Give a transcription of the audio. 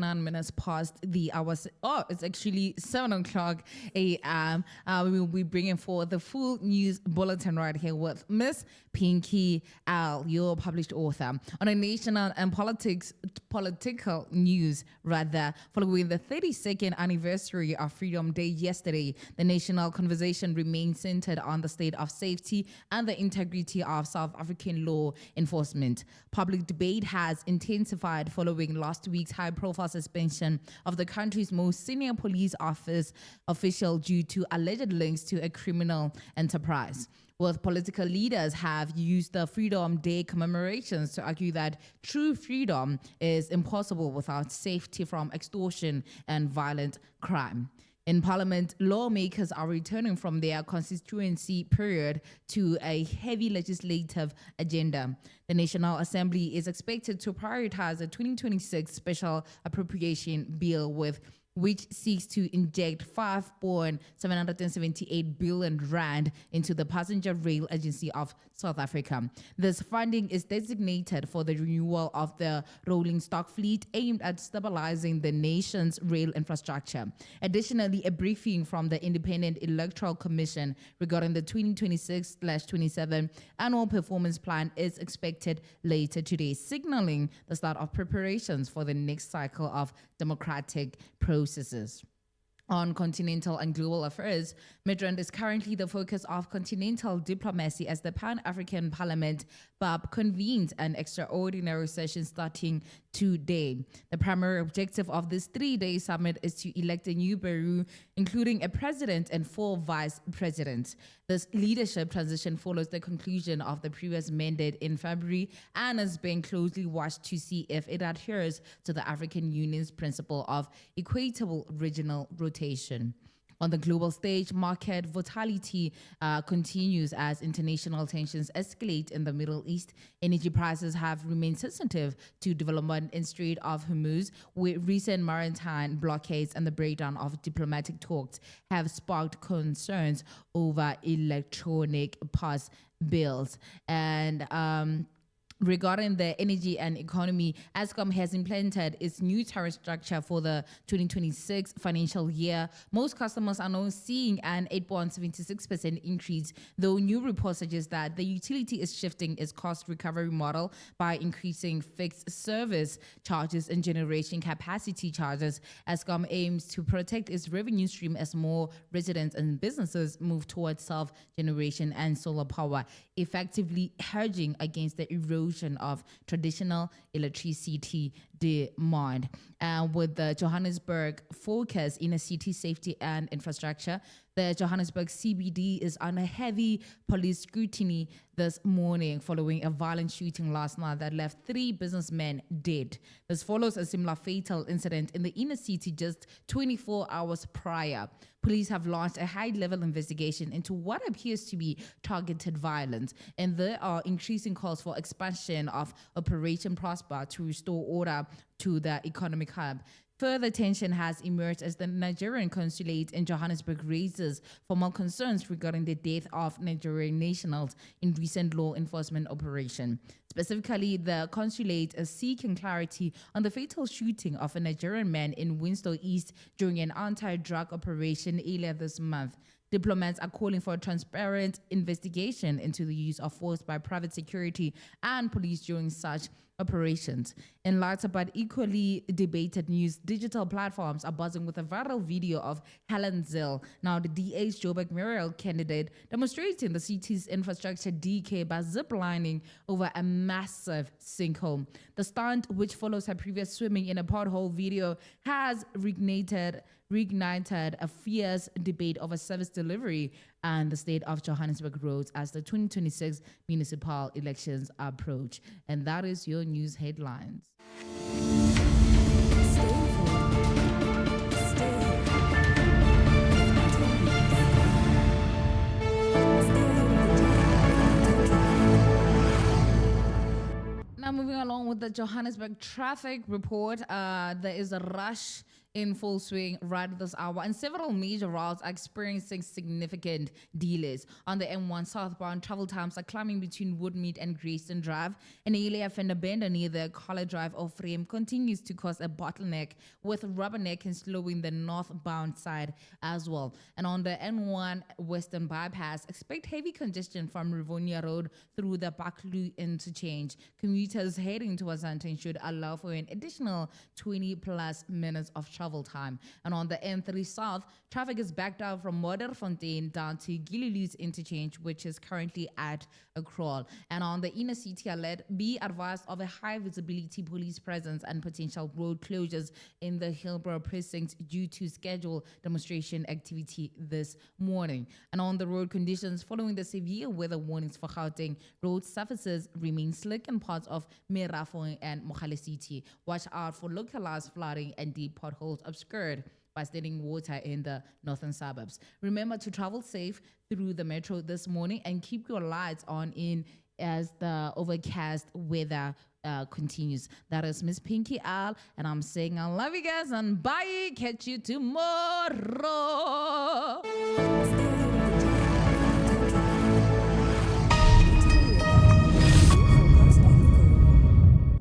29 minutes past the hours. Oh, it's actually 7 o'clock a.m. We will be bringing forward the full news bulletin right here with Miss Pinkie L, your published author, on a national and political news, rather, following the 32nd anniversary of Freedom Day yesterday. The national conversation remains centered on the state of safety and the integrity of South African law enforcement. Public debate has intensified following last week's high-profile suspension of the country's most senior police office official due to alleged links to a criminal enterprise. Both political leaders have used the Freedom Day commemorations to argue that true freedom is impossible without safety from extortion and violent crime. In Parliament, lawmakers are returning from their constituency period to a heavy legislative agenda. The National Assembly is expected to prioritize the 2026 Special Appropriation Bill, which seeks to inject 5.778 billion rand into the Passenger Rail Agency of South Africa. This funding is designated for the renewal of the rolling stock fleet aimed at stabilizing the nation's rail infrastructure. Additionally, a briefing from the Independent Electoral Commission regarding the 2026/27 annual performance plan is expected later today, signaling the start of preparations for the next cycle of democratic processes. On continental and global affairs, Midrand is currently the focus of continental diplomacy as the Pan-African Parliament, BAP, convenes an extraordinary session starting today. The primary objective of this three-day summit is to elect a new bureau, including a president and 4 vice presidents. This leadership transition follows the conclusion of the previous mandate in February and is being closely watched to see if it adheres to the African Union's principle of equitable regional rotation. On the global stage, market volatility continues as international tensions escalate in the Middle East. Energy prices have remained sensitive to development in Strait of Hormuz, where recent maritime blockades and the breakdown of diplomatic talks have sparked concerns over electronic pass bills. And regarding the energy and economy, Eskom has implemented its new tariff structure for the 2026 financial year. Most customers are now seeing an 8.76% increase, though new reports suggest that the utility is shifting its cost recovery model by increasing fixed service charges and generation capacity charges. Eskom aims to protect its revenue stream as more residents and businesses move towards self-generation and solar power, effectively hedging against the erosion of traditional electricity demand. With the Johannesburg focus in a city safety and infrastructure, the Johannesburg CBD is under heavy police scrutiny this morning following a violent shooting last night that left 3 businessmen dead. This follows a similar fatal incident in the inner city just 24 hours prior. Police have launched a high-level investigation into what appears to be targeted violence, and there are increasing calls for expansion of Operation Prosper to restore order to the economic hub. Further tension has emerged as the Nigerian consulate in Johannesburg raises formal concerns regarding the death of Nigerian nationals in recent law enforcement operation. Specifically, the consulate is seeking clarity on the fatal shooting of a Nigerian man in Windsor East during an anti-drug operation earlier this month. Diplomats are calling for a transparent investigation into the use of force by private security and police during such operations. In lighter but equally debated news, digital platforms are buzzing with a viral video of Helen Zille, now the DA's Joburg mayoral candidate, demonstrating the city's infrastructure decay by ziplining over a massive sinkhole. The stunt, which follows her previous swimming in a pothole video, has reignited a fierce debate over service delivery and the state of Johannesburg roads as the 2026 municipal elections approach. And that is your news headlines. Now moving along with the Johannesburg traffic report, there is a rush in full swing right this hour, and several major routes are experiencing significant delays. On the M1 southbound, travel times are climbing between Woodmead and Grayston Drive. An area fender bender near the Collar Drive of Frame continues to cause a bottleneck, with rubbernecking slowing the northbound side as well. And on the N1 Western bypass, expect heavy congestion from Rivonia Road through the Buccleuch interchange. Commuters heading towards Anton should allow for an additional 20 plus minutes of travel time. And on the N3 South, traffic is backed up from Modderfontein down to Gilliloos interchange, which is currently at a crawl. And on the inner city alert, be advised of a high visibility police presence and potential road closures in the Hillbrow precinct due to scheduled demonstration activity this morning. And on the road conditions, following the severe weather warnings for Gauteng, road surfaces remain slick in parts of Merafong and Mogale City. Watch out for localized flooding and deep potholes obscured by standing water in the northern suburbs. Remember to travel safe through the metro this morning and keep your lights on in as the overcast weather continues. That is Miss Pinkie L, and I'm saying I love you guys and bye. Catch you tomorrow.